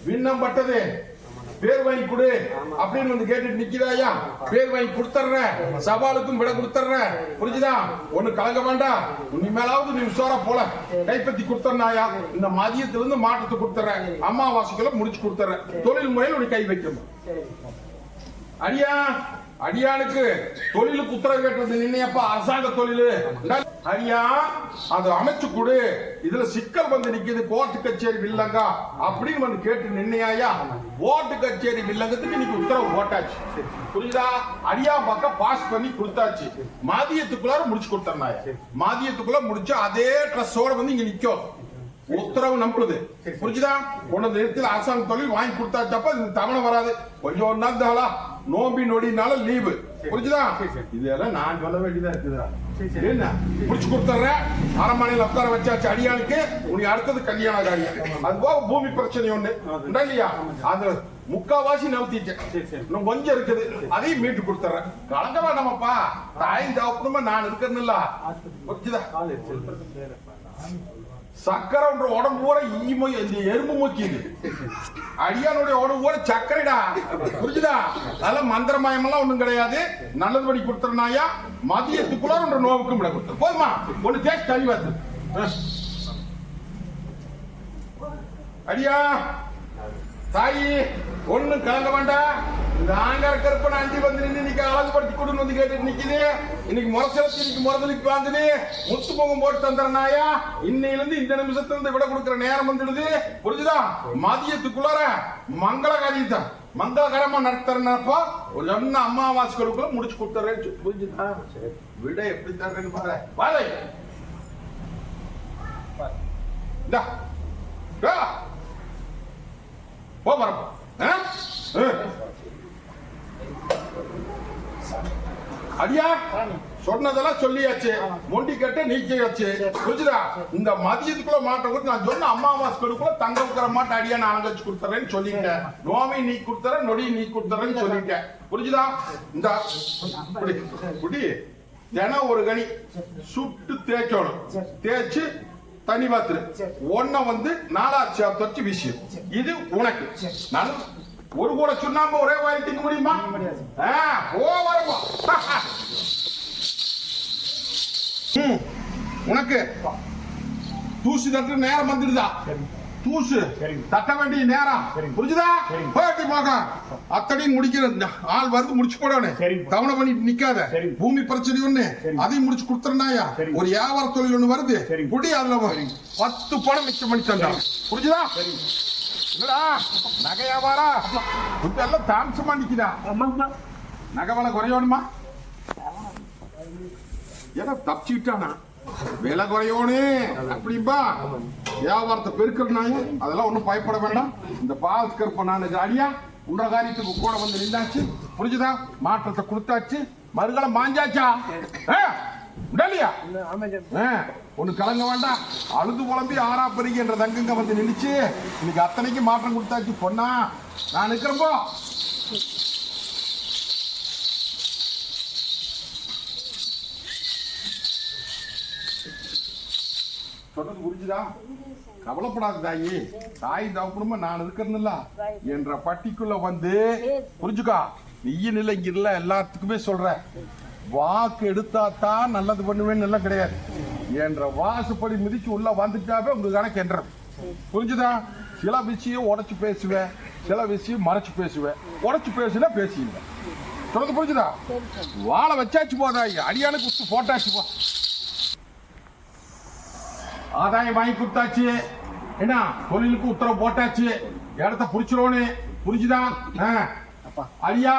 விண்ணம் பட்டது பேர் வாங்கி கொடு அப்படின்னு வந்து கேட்டுட்டு நிக்கிறாயா? பேர் வாங்கி கொடுத்துற, சவாலுக்கும் விட கொடுத்துற. புரிஞ்சுதா? ஒண்ணு கலங்க வேண்டாம். இனிமேலாவது நீ உஷாரா போல கைப்பற்றி கொடுத்தனாயா. இந்த மதியத்துல இருந்து மாற்றத்தை கொடுத்துற, அமாவாசைக்குள்ள முடிச்சு கொடுத்துற. தொழில் முறையில் உனக்கு கை வைக்கணும். அடியா அடியானுக்கு தொழிலுக்கு உத்தரவு கேட்டது நின்னையப்பா அரசாங்க தொழில். அடியா அதை அமைச்சு கொடு, இதுல சிக்கல் வந்து நிக்குது, கோர்ட்டு கச்சேரி வில்லங்க அப்படின்னு வந்து கேட்டு நின்னையா. கோர்ட்டு கச்சேரி வில்லங்கத்துக்கு இன்னைக்கு உத்தரவு போட்டாச்சு. புரியுதா? அடியா பக்கம் பாஸ் பண்ணி கொடுத்தாச்சு. மதியத்துக்குள்ளார முடிச்சு கொடுத்தனாயா. மதியத்துக்குள்ள முடிச்சு அதே ட்ரெஸ்ஸோட வந்து இங்க நிக்கும். உத்தரவு நம்புது. புரிஞ்சுதா? கொண்டு நேரத்தில் அரசாங்க தொழில் வாங்கி கொடுத்தாச்சப்ப இது தவணை வராது. கொஞ்சம் ஒரு நாள் தாளா நோம்பி நொடினால லீவு. புரிஞ்சுதா? இதெல்லாம் நான் சொல்ல வேண்டியதா இருக்குதா? என்ன முடிச்சு கொடுத்துறேன். அரண்மனையில் உட்கார வச்சாச்சு அடியானுக்கு. உனக்கு அடுத்தது கல்யாண காரியம். அது போக பூமி பிரச்சனை ஒண்ணு இல்லையா? அது முக்காவாசி நவுத்திட்டேன். இன்னும் கொஞ்சம் இருக்குது, அதையும் மீட்டு கொடுத்துறேன். கலங்க வேண்டாமப்பா. தாயும் தகப்பனுமா நான் இருக்கிறது இல்ல. புரிஞ்சுதா? சக்கரைன்ற உடம்பு கூட இந்த எறும்பு மூக்கிது. அடியானுடைய உடம்பு கூட சக்கரைடா. புரிஞ்சுதா? அதெல்லாம் மந்திரமயமெல்லாம் ஒண்ணும் கிடையாது. நல்லது படி கொடுத்துறனாயா. மதியத்துக்குள்ள ஒன்று நோவுக்கும் விட கொடுத்து போதுமா? ஒண்ணு தேய்ச்சி தள்ளி வந்து அடியா தாயி ஒண்ணு கலங்க வேண்டாம். இந்த ஆங்கார கருப்பனை அஞ்சு வந்து இன்னைக்கு அழகுபடுத்தி கொடுன்னு வந்து கேட்டு நிக்குது. இன்னைக்கு முறைச்சலத்து இன்னைக்கு முறதளிக்கு வாங்குது. முத்து பொங்கம் போட்டு தந்துறனாயா. இன்னையில இருந்து இந்த நிமிஷத்துல இருந்து விட கொடுக்குற நேரம் வந்துடுது. புரிஞ்சுதா? மதியத்துக்குள்ளார மங்கள காரியத்தை மங்களகரமா நடத்துறப்போ ஒரு சொன்ன அமாவாசைக்குள்ள முடிச்சு கொடுத்துறேன். புரிஞ்சுதா? விட எப்படி தர்றேன்னு பாரு. வாழை போ வரப்போ அடியா சொன்னதெல்லாம் சொல்லியாச்சு, மொண்டி கட்ட நீக்கியாச்சு, புரிஞ்சுதா? இந்த மதியத்துக்குள்ள மாட்டை கொடுத்து நான் சொன்ன அமாவாசைக்குள்ள தங்க உக்கிற மாட்டை அடியா நான் அலங்கச்சு கொடுத்துறேன்னு சொல்லிட்டேன். நோமை நீ கொடுத்துறேன், நொடி நீ கொடுத்துறேன்னு சொல்லிட்டேன். புரிஞ்சுதா? இந்த குடி தினம் ஒரு கனி சுட்டு தேய்க்கணும். தேய்ச்சு தனி பாத்துரு ஒன்ன வந்து 4ஆவது சேர்த்து வச்சு விஷயம். இது உனக்கு நான் ஒரு கூட சுண்ணாம்பு ஒரே வாயில் திங்க முடியுமா? வருமா உனக்கு தூசி தட்டு நேரம் வந்துடுதா? தூசு தட்ட வேண்டிய நேரம், புரிஞ்சுதா? அத்தனையும் முடிக்கிற ஆள் வருது, முடிச்சு போடணும். கவனை பண்ணிட்டு நிக்காத. பூமி பிரச்சனை ஒண்ணு அதையும் முடிச்சு கொடுத்துறாயா? ஒரு வியாபார தொழில் ஒண்ணு வருது, குடி அதுல 10 பணம் மிச்சம் பண்ணி தந்தா, புரிஞ்சுதா? என்னடா நகை வியாபாரா எல்லாம் தாமசமா நிக்குதா? நகை விலை குறையணுமா? ஏன்னா தப்பிச்சுக்கிட்டானா விலை குறையணும் அப்படிம்பா. வியாபாரத்தை பெருக்கிறனாங்க அதெல்லாம் ஒன்றும் பயப்பட வேண்டாம். இந்த பால் கருப்ப நான் அடியா உன்ற காரியத்துக்கு கூட வந்து நின்றாச்சு, புரிஞ்சுதா? மாற்றத்தை கொடுத்தாச்சு, மறுகாலம் மாஞ்சாச்சா இல்லையா? ஒண்ணு கலங்க வேண்டாம். அழுது புலம்பி ஆறாப்பறிக்கு என்ற தங்கங்க வந்து நின்றுச்சு. இன்னைக்கு அத்தனைக்கு மாற்றம் கொடுத்தாச்சு. பொண்ணா நான் நிக்கிறப்போ சொல்றது புரிஞ்சுதா? கவலைப்படாத தாயி, தாய் தகப்பனுமா நான் இருக்கிறேன்ல என்ற பட்டிக்குள்ள வந்து புரிஞ்சுக்கா. நீயும் இல்லை இங்க இல்ல, எல்லாத்துக்குமே சொல்ற வாக்கு எடுத்தாத்தான் நல்லது பண்ணுவேன்னு எல்லாம் கிடையாது. என்ற வாசுப்படி மிதிச்சு உள்ள வந்துட்டாவே உங்க கணக்கு என்ற புரிஞ்சுதா? சில விஷயம் உடைச்சு பேசுவேன், சில விஷயம் மறைச்சு பேசுவேன். உடைச்சு பேசுனா பேசிಇಲ್ಲ. சொல்றது புரிஞ்சுதா? வாழை வச்சாச்சு போதாய், அடியானுக்கு குத்து போட்டாச்சு போ. ஆதாயம் வாங்கி கொடுத்தாச்சு, என்ன தொழிலுக்கு உத்தரவு போட்டாச்சு, இடத்த புடிச்சிரோன்னு புரிஞ்சுதா? அடியா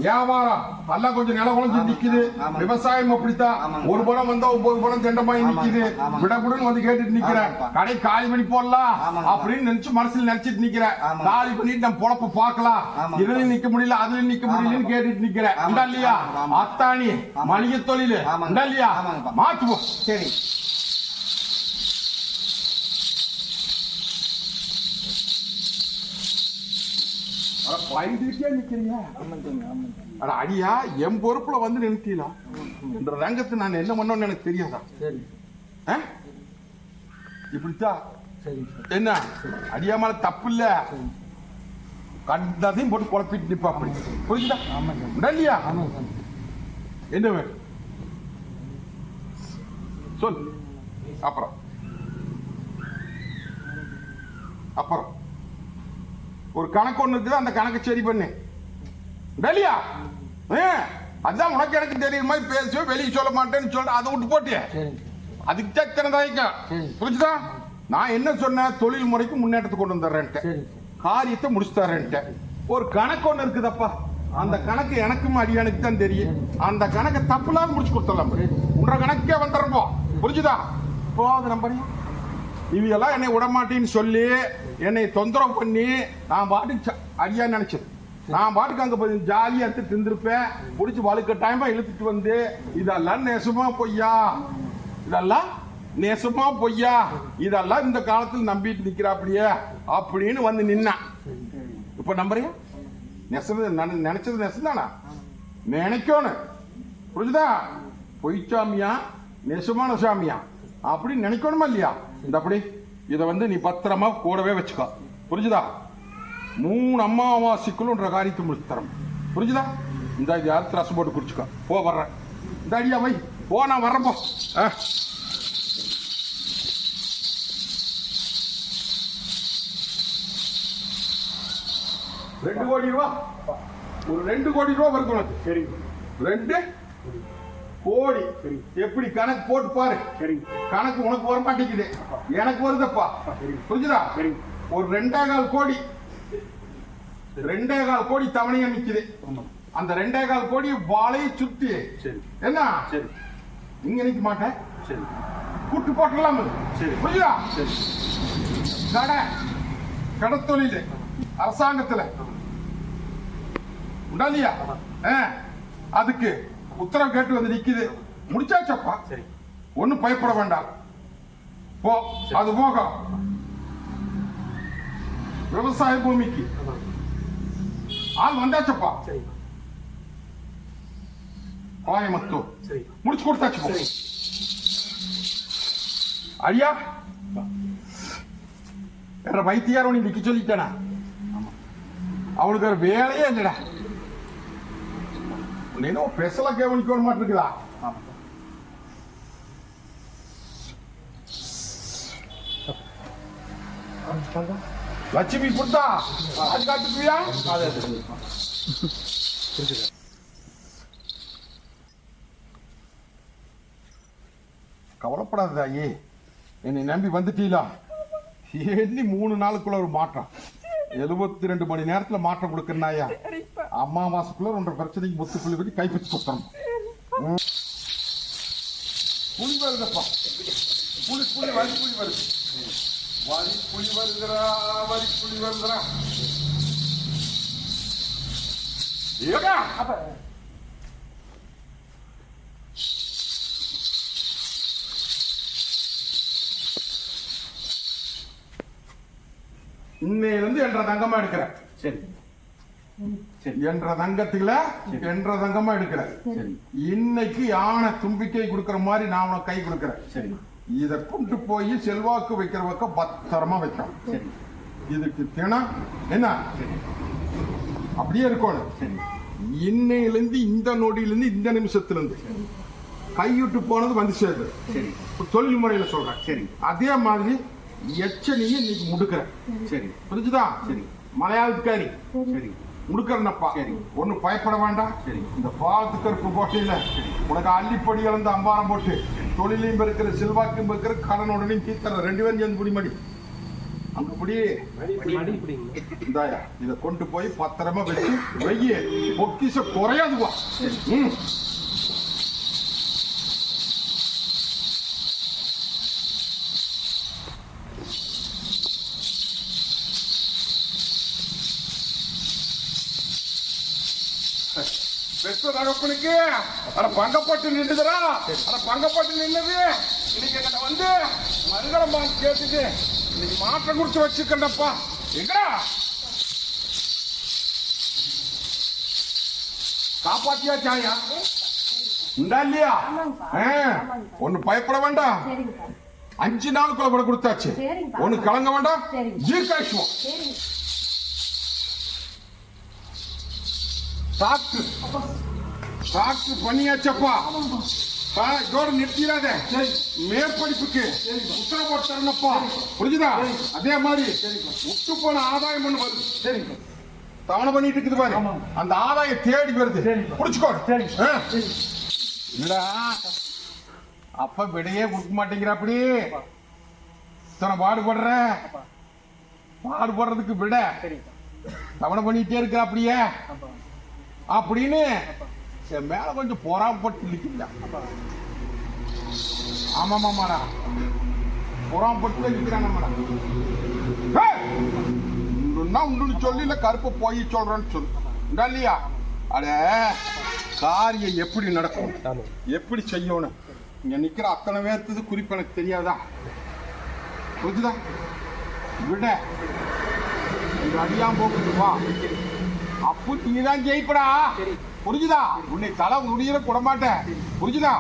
வியாபாரம் எல்லாம் கொஞ்சம் நில குழஞ்சு நிக்குது. விவசாயம் அப்படித்தான், ஒரு படம் வந்தா 9 படம் தெண்டமாயி நிக்குது. விடக்குடுன்னு வந்து கேட்டுட்டு நிக்கிறேன். கடை காலி பண்ணி போடலாம் அப்படின்னு நினைச்சு மனசுல நினைச்சிட்டு நிக்கிறேன். காலி பண்ணிட்டு நம்ம பொழப்ப பாக்கலாம், இதுலயும் நிக்க முடியல அதுலயும் நிக்க முடியலன்னு கேட்டுட்டு நிக்கிறேன். இல்லையா அத்தாணி மளிகை தொழில் இல்லையா? மாற்றுவோம். சரி அடியா என் பொறுப்புல வந்து நிறுத்திலாம் என்ற ரங்கத்தை நான் என்ன பண்ணோன்னு எனக்கு தெரியாதா? இப்படித்தான் என்ன அடியா மேல தப்பு இல்ல, கண்டதையும் போட்டு குழப்பிட்டு நிப்பா. அப்படி புரிஞ்சுதா? இல்லையா? என்ன வேணும் சொல். அப்புறம் அப்புறம் ஒரு கணக்கு ஒண்ணு இருக்குது, அந்த கணக்கு சரி பண்ணு. டெல்லியா அதான் உனக்கு எனக்கு தெரியுற மாதிரி பேசுவேன், வெளியே சொல்ல மாட்டேன்னு சொல்ற, அதை விட்டு போட்டிய அதுக்கு சத்தனை தாய்க்கும். புரிஞ்சுதா? நான் என்ன சொன்னேன்? தொழில் முறைக்கு முன்னேற்றத்தை கொண்டு வந்துடுறேன்ட்டு, காரியத்தை முடிச்சு தர்றேன்ட்டு. ஒரு கணக்கு ஒண்ணு இருக்குதப்பா, அந்த கணக்கு எனக்கும் அடியானுக்கு தான் தெரியும். அந்த கணக்கை தப்புலாத முடிச்சு கொடுத்துடலாம். உன்ற கணக்கே வந்துடுறப்போ புரிஞ்சுதா? போது நம்பரையும் இவையெல்லாம் என்னை விடமாட்டேன்னு சொல்லி என்னை தொந்தரவு பண்ணி நான் பாட்டுக்கு அடியா நினைச்சது. நான் பாட்டுக்கு அங்க போய் ஜாலியா எடுத்து திந்திருப்பேன். பிடிச்சி வழுக்க டைமா இழுத்துட்டு வந்து இதெல்லாம் நெசமா பொய்யா, இதெல்லாம் நெசமா பொய்யா, இதெல்லாம் இந்த காலத்தில் நம்பிட்டு நிக்கிறாப்படியே அப்படின்னு வந்து நின்னான். இப்ப நம்புறியா? நெசது நினைச்சது நெசந்தானா? நினைக்கணும். புரிஞ்சுதா? பொய்ச்சாமியா நெசமான சாமியா அப்படின்னு நினைக்கணுமா இல்லையா? இந்த அப்படி இதை வந்து நீ பத்திரமா கூடவே வச்சுக்கோ. புரிஞ்சுதா? 3 அமாவாசைக்குள்ள காரியத்தை முடிச்சு தரோம். புரிஞ்சுதா? இந்த இது யாருக்கு ரசம் போட்டு குடிச்சுக்கோ. போ வர்றேன். இந்த அடியா வை போ, நான் வர்றேன் போ. 2 கோடி ரூபா, ஒரு 2 கோடி ரூபா வருது உனக்கு. சரி 2 கோடி. எப்படி கணக்கு போட்டு பாரு. கணக்கு உனக்கு வர மாட்டேங்குது, எனக்கு வருதப்பா. புரிஞ்சுதா? ஒரு 2.25 கோடி, 2.25 கோடி தவணையா நிக்குது. அந்த 2.25 கோடி வாழையை சுத்தி என்ன இங்க நிக்க மாட்டேன், கூட்டு போட்டலாம். புரியுதா? கடை தொழில் அரசாங்கத்துல உண்டாலியா? அதுக்கு உத்தரவு கேட்டு வந்து நிக்குது. முடிச்சாச்சப்பா. சரி. ஒன்னும் பயப்பட வேண்டாம். போ, அது போக விவசாய பூமிக்கு ஆள் வந்தாச்சப்பா. சரி. கோயம்புத்தூர் சரி. முடிச்சு கொடுத்தாச்சு. சரி. ஐயா வேற வைத்தியார் உனக்கு நிக்க சொல்லிட்டேனா? அவளுக்கு வேற வேலையே இல்லடா. நீனோ ஸ்பெஷலா கவனிக்க மாட்டிருக்குதா? லட்சுமி கொடுத்தா அது காட்டுக்குவியா? கவலைப்படாத ஐயே, என்னை நம்பி வந்துட்டீங்களா? எண்ணி 3 நாளுக்குள்ள ஒரு மாற்றம். 72 மணி நேரத்துல மாற்றம் கொடுக்கறனாயா? அம்மாவாசைக்குள்ள 2 பிரச்சனைக்கு முத்து புள்ளி வச்சு கைப்பற்றி கொடுத்தணும். புளி வருதப்பா, புளி புளி வரி புளி வருது, வரி புளி வருகிறா, வரி புளி வருகிறா. ஏகா இன்னையிலிருந்து என்ற தங்கமா எடுக்கிறேன். சரி. என்ற தங்கத்துல என்ற தங்கமா எடுக்கிறேன். இன்னைக்கு யானை தும்பிக்கை கொடுக்கற மாதிரி நான் உனக்கு கை கொடுக்கிறேன். சரி. இத கொண்டு போய் செல்வாக்கு வைக்கிற பக்கம் பத்திரமா வைக்கும். இதுக்கு தினம் என்ன அப்படியே இருக்கணும். இன்னையிலிருந்து இந்த நொடியிலிருந்து இந்த நிமிஷத்திலிருந்து கைவிட்டு போனது வந்து சேருது. தொழில் முறையில சொல்றேன். சரி. அதே மாதிரி எச்சனையும் இன்னைக்கு முடுக்கிறேன். சரி. புரிஞ்சுதா? சரி. மலையாளத்துக்காரி சரி. முடுக்கிறனப்பா. சரி. ஒன்னும் பயப்பட வேண்டாம். சரி. இந்த பாலத்து கருப்பு போட்டியில உனக்கு அள்ளிப்படி கலந்து அம்பாரம் போட்டு தொழிலையும் இருக்கிற செல்வாக்கும் இருக்கிற கடனுடனையும் தீர்த்தர 2 பேரும் சேர்ந்து குடிமடி அங்கப்படி இந்தாயா இதை கொண்டு போய் பத்திரமா வச்சு வெய்ய பொக்கிச குறையாதுவா. பெற்ற தகப்பனுக்கு பங்கப்பட்டு நின்றுதா? பங்கப்பட்டு நின்னது இன்னைக்கு என்கிட்ட வந்து மங்களம் வாங்கி கேட்டுட்டு இன்னைக்கு மாற்றம் குறிச்சு வச்சுக்கண்டப்பா. எங்கடா காப்பாத்தியா சாயா? உண்டா இல்லையா? ஒண்ணு பயப்பட வேண்டாம். 5 நாளுக்குள்ள கூட கொடுத்தாச்சு. ஒண்ணு கலங்க வேண்டாம். ஜீர்காயுஷ்மம் டாக்டர் பண்ணியாச்சப்பா. இதோட நிறுத்திடாத. மேற்படிப்புக்கு உத்தரவு போட்டு தரணும்ப்பா. புரிஞ்சுதா? அதே மாதிரி விட்டு போன ஆதாயம் ஒண்ணு வருது. தவணை பண்ணிட்டு இருக்குது பாரு, அந்த ஆதாயம் தேடி வருது. புடிச்சுக்கோ. இல்லடா அப்ப விடையே கொடுக்க மாட்டேங்கிற. அப்படி இத்தனை பாடுபடுறதுக்கு விட தவணை பண்ணிட்டே இருக்கிற அப்படியே அப்படின்னு மேல கொஞ்சம் பொறாமப்பட்டு நிற்கல. ஆமாமாடா, பொறாமப்பட்டு நிற்கிறாங்கடா. உண்டு சொல்லி இல்ல கருப்பை போய் சொல்றேன்னு சொல்லு. உண்டா இல்லையா? அட காரியம் எப்படி நடக்கும், எப்படி செய்யணும், இங்க நிக்கிற அத்தனை பேர்த்தது குறிப்பு எனக்கு தெரியாதா? புரிஞ்சுதா? விட இந்த அடியாம் போக்குது வா. அப்போ நீதான் ஜெயிப்படா. புரிஞ்சுதா? உன்னை தலை முடியிற கூட மாட்டேன். புரிஞ்சுதா?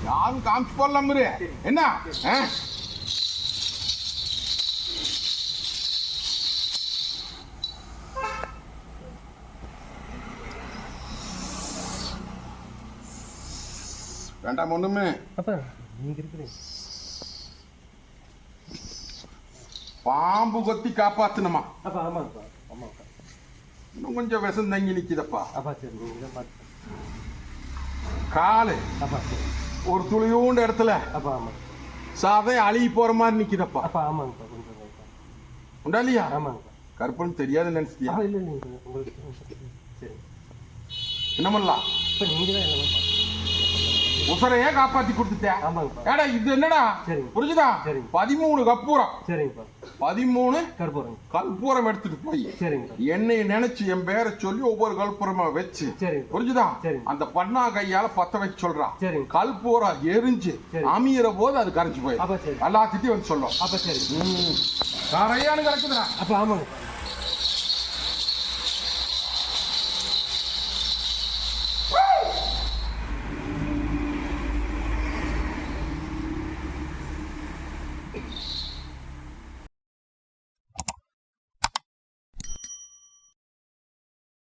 யாரும் காமிச்சு போடலாம் என்ன? வேண்டாம் ஒண்ணுமே. பாம்பு கொத்தி காப்பாத்தணுமா? இன்னும் கொஞ்சம் விஷம் தங்கி நிக்குதப்பா. காலு ஒரு துளியூண்ட இடத்துல சாதம் அழுகி போற மாதிரி நிக்குதப்பா. உண்டா இல்லையா? கருப்புன்னு தெரியாது நினைச்சிட்டியா? என்ன பண்ணலாம்? உசரையே காப்பாத்தி கொடுத்துட்டேன். ஆமாங்கப்பா. ஏடா இது என்னடா சரிங்க. புரிஞ்சுதா? சரிங்க. 13 கற்பூரம், சரிங்கப்பா. 13 கற்பூரம். கற்பூரம் எடுத்துட்டு போய் சரிங்க. என்னை நினைச்சு என் பேரை சொல்லி ஒவ்வொரு கற்பூரமா வச்சு, சரிங்க. புரிஞ்சுதா? சரிங்க. அந்த பண்ணா கையால பத்த வச்சு சொல்றான். சரிங்க. கற்பூரம் எரிஞ்சு சரி. அமீற போது அது கரைஞ்சு அப்ப போயிடும். சரி. எல்லாத்திட்டையும் வந்து சொல்லும். அப்ப சரி. கரையானு கிடக்குதுடா. அப்ப ஆமாங்க.